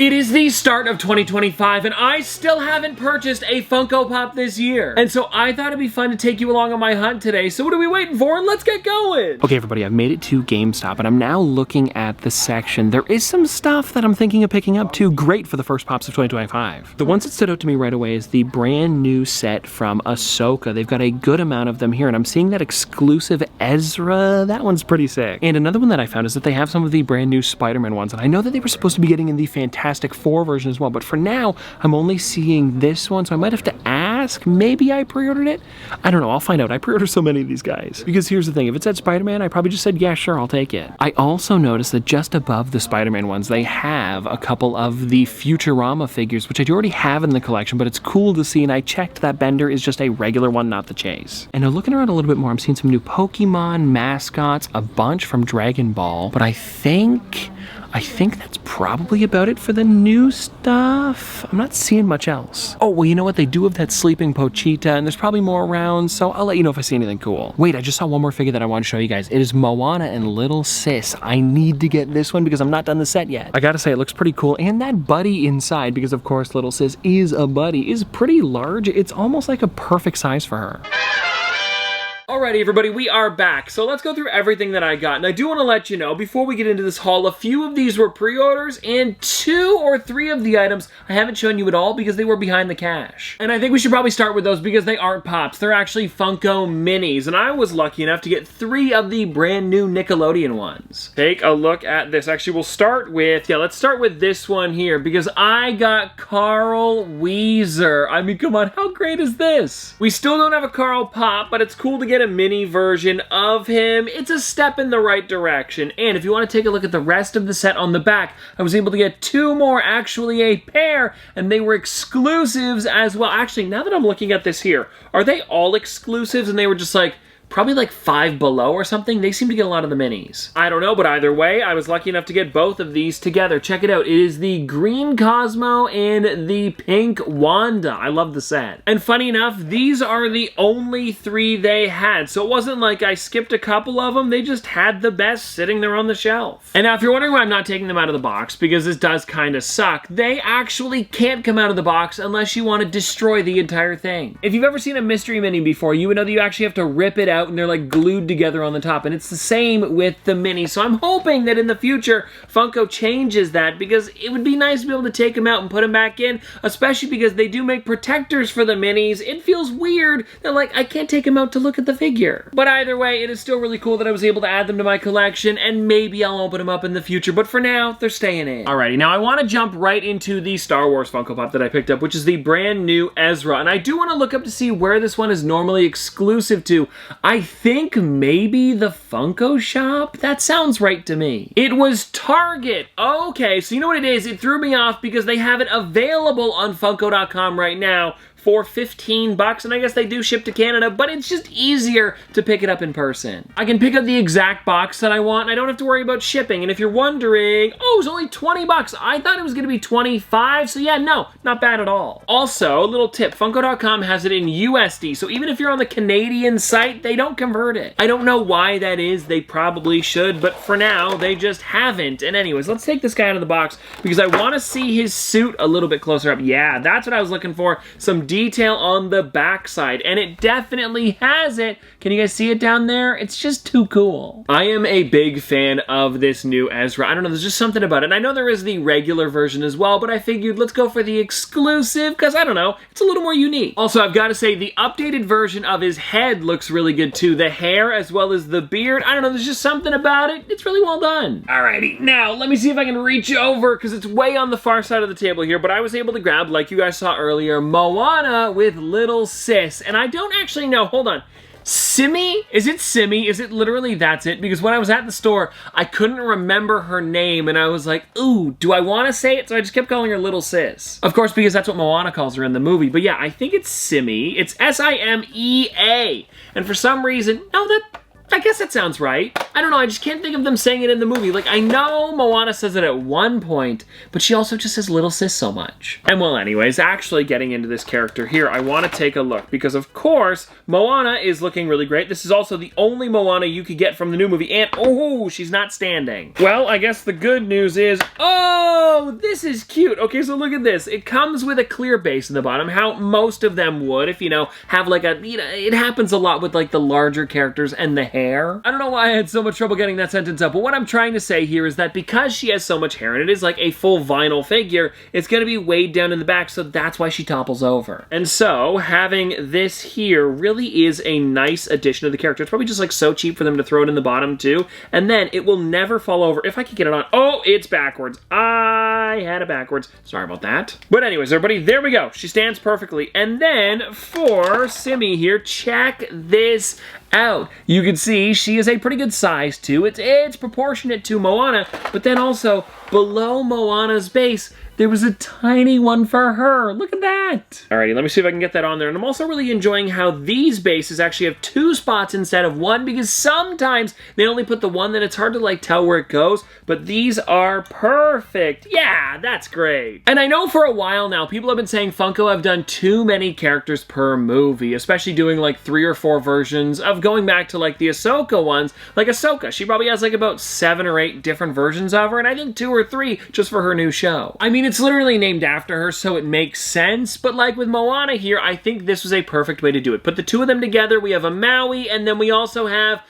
It is the start of 2025 and I still haven't purchased a Funko Pop this year. And so I thought it'd be fun to take you along on my hunt today. So what are we waiting for? Let's get going. Okay, everybody, I've made it to GameStop and I'm now looking at the section. There is some stuff that I'm thinking of picking up too. Great for the first pops of 2025. The ones that stood out to me right away is the brand new set from Ahsoka. They've got a good amount of them here and I'm seeing that exclusive Ezra. That one's pretty sick. And another one that I found is that they have some of the brand new SpiderMan ones. And I know that they were supposed to be getting in the Fantastic Four version as well, but for now I'm only seeing this one, so I might have to ask. Maybe I pre-ordered it. I don't know. I'll find out. I pre-ordered so many of these guys because here's the thing, if it said Spider-Man I probably just said yeah sure, I'll take it. I also noticed that just above the Spider-Man ones they have a couple of the Futurama figures, which I already have in the collection, but it's cool to see, and I checked that Bender is just a regular one, not the Chase. And now looking around a little bit more, I'm seeing some new Pokemon mascots, a bunch from Dragon Ball, but I think that's probably about it for the new stuff. I'm not seeing much else. Oh, well, you know what? They do have that sleeping Pochita, and there's probably more around, so I'll let you know if I see anything cool. Wait, I just saw one more figure that I want to show you guys. It is Moana and Little Sis. I need to get this one because I'm not done the set yet. I gotta say, it looks pretty cool, and that buddy inside, because of course Little Sis is a buddy, is pretty large. It's almost like a perfect size for her. Alrighty, everybody, we are back. So let's go through everything that I got. And I do want to let you know, before we get into this haul, a few of these were pre-orders, and 2 or 3 of the items I haven't shown you at all because they were behind the cash. And I think we should probably start with those because they aren't Pops. They're actually Funko Minis, and I was lucky enough to get 3 of the brand new Nickelodeon ones. Take a look at this. Actually, we'll start with, let's start with this one here because I got Carl Weezer. I mean, come on, how great is this? We still don't have a Carl Pop, but it's cool to get a mini version of him. It's a step in the right direction. And if you want to take a look at the rest of the set on the back, I was able to get 2 more, actually a pair, and they were exclusives as well. Actually, now that I'm looking at this here, are they all exclusives and they were just like probably like 5 below or something? They seem to get a lot of the minis. I don't know, but either way, I was lucky enough to get both of these together. Check it out. It is the green Cosmo and the pink Wanda. I love the set. And funny enough, these are the only 3 they had. So it wasn't like I skipped a couple of them. They just had the best sitting there on the shelf. And now if you're wondering why I'm not taking them out of the box, because this does kind of suck, they actually can't come out of the box unless you want to destroy the entire thing. If you've ever seen a mystery mini before, you would know that you actually have to rip it out and they're like glued together on the top, and it's the same with the mini. So I'm hoping that in the future Funko changes that, because it would be nice to be able to take them out and put them back in, especially because they do make protectors for the minis. It feels weird that like I can't take them out to look at the figure. But either way, it is still really cool that I was able to add them to my collection, and maybe I'll open them up in the future, but for now they're staying in. Alrighty, now I want to jump right into the Star Wars Funko Pop that I picked up, which is the brand new Ezra, and I do want to look up to see where this one is normally exclusive to. I think maybe the Funko Shop? That sounds right to me. It was Target. Okay, so you know what it is? It threw me off because they have it available on Funko.com right now for $15, and I guess they do ship to Canada, but it's just easier to pick it up in person. I can pick up the exact box that I want, and I don't have to worry about shipping. And if you're wondering, oh, it's only $20. I thought it was gonna be $25, so yeah, no, not bad at all. Also, a little tip, Funko.com has it in USD, so even if you're on the Canadian site, they don't convert it. I don't know why that is, they probably should, but for now, they just haven't. And anyways, let's take this guy out of the box because I wanna see his suit a little bit closer up. Yeah, that's what I was looking for, some detail on the backside, and it definitely has it. Can you guys see it down there? It's just too cool. I am a big fan of this new Ezra. I don't know, there's just something about it. And I know there is the regular version as well, but I figured let's go for the exclusive because I don't know, it's a little more unique. Also, I've got to say the updated version of his head looks really good too. The hair as well as the beard. I don't know, there's just something about it. It's really well done. Alrighty, now let me see if I can reach over because it's way on the far side of the table here, but I was able to grab, like you guys saw earlier, Moana with Little Sis, and I don't actually know, hold on, Simi? Is it Simi? Is it literally that's it? Because when I was at the store, I couldn't remember her name, and I was like, ooh, do I want to say it? So I just kept calling her Little Sis. Of course, because that's what Moana calls her in the movie, but yeah, I think it's Simi. It's S-I-M-E-A, and for some reason, no, I guess that sounds right. I don't know, I just can't think of them saying it in the movie. Like, I know Moana says it at one point, but she also just says little sis so much. And well, anyways, actually getting into this character here, I want to take a look because, of course, Moana is looking really great. This is also the only Moana you could get from the new movie, and oh, she's not standing. Well, I guess the good news is, oh, this is cute. Okay, so look at this. It comes with a clear base in the bottom, how most of them would, if, you know, have like a, you know, it happens a lot with like the larger characters and the hair. I don't know why I had so much trouble getting that sentence up, but what I'm trying to say here is that because she has so much hair and it is like a full vinyl figure, it's going to be weighed down in the back, so that's why she topples over. And so having this here really is a nice addition to the character. It's probably just like so cheap for them to throw it in the bottom too, and then it will never fall over. If I could get it on, oh, it's backwards. I had it backwards. Sorry about that. But anyways, everybody, there we go. She stands perfectly. And then for Simmy here, check this out. You can see she is a pretty good size too. It's proportionate to Moana, but then also below Moana's base, there was a tiny one for her. Look at that. Alrighty, let me see if I can get that on there. And I'm also really enjoying how these bases actually have two spots instead of one, because sometimes they only put the one that it's hard to like tell where it goes, but these are perfect. Yeah, that's great. And I know for a while now, people have been saying Funko have done too many characters per movie, especially doing like 3 or 4 versions of going back to like the Ahsoka ones. Like Ahsoka, she probably has like about 7 or 8 different versions of her, and I think 2 or 3 just for her new show. I mean, it's literally named after her, so it makes sense, but like with Moana here, I think this was a perfect way to do it. Put the two of them together, we have a Maui, and then we also have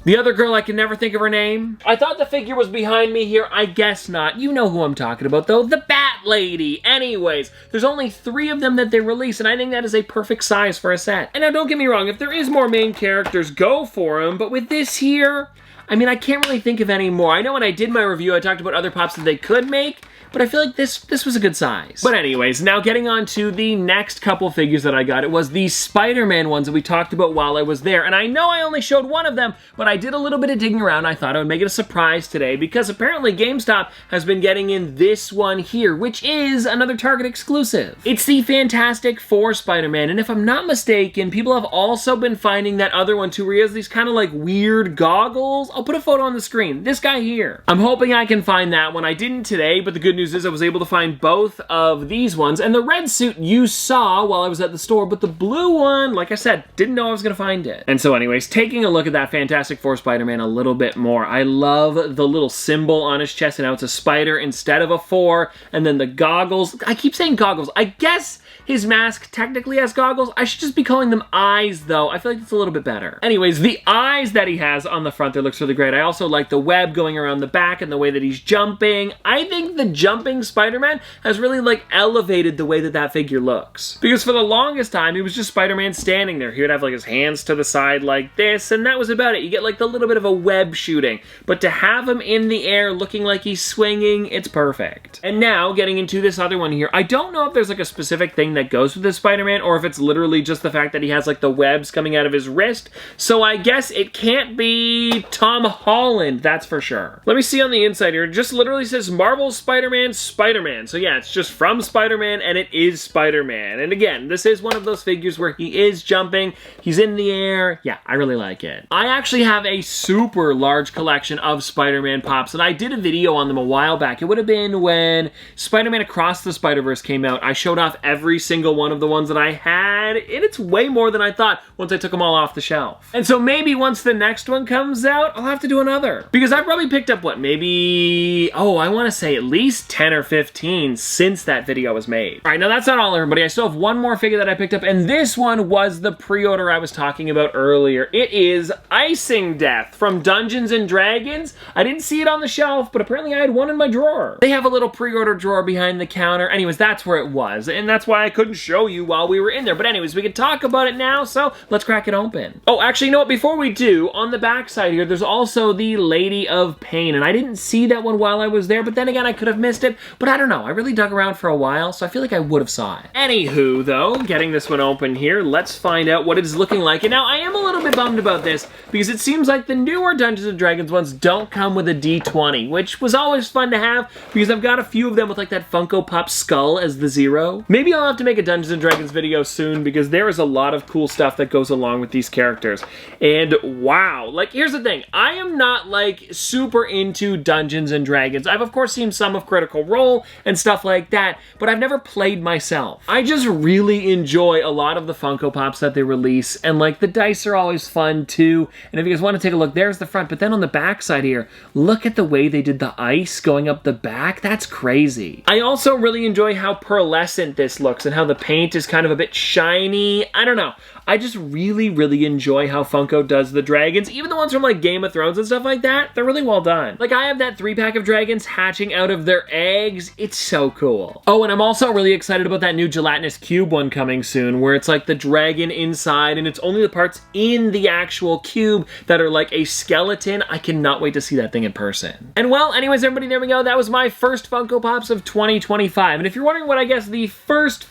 the other girl, I can never think of her name. I thought the figure was behind me here. I guess not. You know who I'm talking about, though. The Bat Lady. Anyways, there's only 3 of them that they release, and I think that is a perfect size for a set. And now, don't get me wrong. If there is more main characters, go for them. But with this here, I mean, I can't really think of any more. I know when I did my review, I talked about other pops that they could make, but I feel like this was a good size. But anyways, now getting on to the next couple figures that I got. It was the Spider-Man ones that we talked about while I was there. And I know I only showed one of them, but I did a little bit of digging around. I thought I would make it a surprise today because apparently GameStop has been getting in this one here, which is another Target exclusive. It's the Fantastic Four Spider-Man, and if I'm not mistaken, people have also been finding that other one too, where he has these kind of like weird goggles. I'll put a photo on the screen. This guy here. I'm hoping I can find that one. I didn't today, but the good news is I was able to find both of these ones, and the red suit you saw while I was at the store, but the blue one, like I said, didn't know I was gonna find it. And so anyways, taking a look at that Fantastic Four Spider-Man a little bit more, I love the little symbol on his chest, and now it's a spider instead of a 4, and then the goggles. I keep saying goggles. I guess his mask technically has goggles. I should just be calling them eyes, though. I feel like it's a little bit better. Anyways, the eyes that he has on the front there looks really great. I also like the web going around the back and the way that he's jumping. I think the jumping Spider-Man has really like elevated the way that that figure looks. Because for the longest time, he was just Spider-Man standing there. He would have like his hands to the side like this, and that was about it. You get like the little bit of a web shooting. But to have him in the air looking like he's swinging, it's perfect. And now, getting into this other one here, I don't know if there's like a specific thing that goes with this Spider-Man, or if it's literally just the fact that he has like the webs coming out of his wrist. So I guess it can't be Tom Holland, that's for sure. Let me see on the inside here. It just literally says Marvel Spider-Man, Spider-Man. So yeah, it's just from Spider-Man, and it is Spider-Man. And again, this is one of those figures where he is jumping, he's in the air. Yeah, I really like it. I actually have a super large collection of Spider-Man pops, and I did a video on them a while back. It would have been when Spider-Man Across the Spider-Verse came out. I showed off every single one of the ones that I had, and it's way more than I thought once I took them all off the shelf. And so maybe once the next one comes out, I'll have to do another. Because I've probably picked up, what, maybe, oh, I want to say at least 10 or 15 since that video was made. All right, now that's not all, everybody. I still have one more figure that I picked up, and this one was the pre-order I was talking about earlier. It is Icing Death from Dungeons & Dragons. I didn't see it on the shelf, but apparently I had one in my drawer. They have a little pre-order drawer behind the counter. Anyways, that's where it was, and that's why I couldn't show you while we were in there. But anyways, we can talk about it now, so let's crack it open. Oh, actually, you know what? Before we do, on the back side here, there's also the Lady of Pain, and I didn't see that one while I was there, but then again, I could have missed missed it, but I don't know. I really dug around for a while, so I feel like I would have saw it. Anywho, though, getting this one open here, let's find out what it is looking like. And now I am a little bit bummed about this because it seems like the newer Dungeons & Dragons ones don't come with a D20, which was always fun to have because I've got a few of them with like that Funko Pop skull as the 0. Maybe I'll have to make a Dungeons & Dragons video soon because there is a lot of cool stuff that goes along with these characters. And wow, like here's the thing, I am not like super into Dungeons & Dragons. I've of course seen some of Critical Role and stuff like that, but I've never played myself. I just really enjoy a lot of the Funko Pops that they release, and like the dice are always fun too. And if you guys want to take a look, there's the front, but then on the back side here, look at the way they did the ice going up the back. That's crazy. I also really enjoy how pearlescent this looks and how the paint is kind of a bit shiny. I don't know. I just really, really enjoy how Funko does the dragons. Even the ones from like Game of Thrones and stuff like that, they're really well done. Like I have that 3-pack of dragons hatching out of their eggs. It's so cool. Oh, and I'm also really excited about that new gelatinous cube one coming soon, where it's like the dragon inside and it's only the parts in the actual cube that are like a skeleton. I cannot wait to see that thing in person. And well, anyways, everybody, there we go. That was my first Funko Pops of 2025. And if you're wondering what I guess the first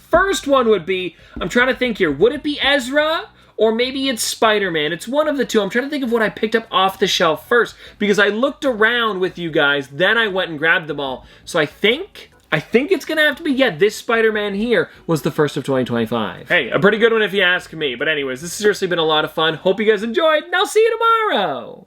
one would be, I'm trying to think here. Would it be Ezra? Or maybe it's Spider-Man. It's one of the two. I'm trying to think of what I picked up off the shelf first because I looked around with you guys, then I went and grabbed them all. So I think it's gonna have to be, yeah, this Spider-Man here was the first of 2025. Hey, a pretty good one if you ask me. But anyways, this has seriously been a lot of fun. Hope you guys enjoyed, and I'll see you tomorrow.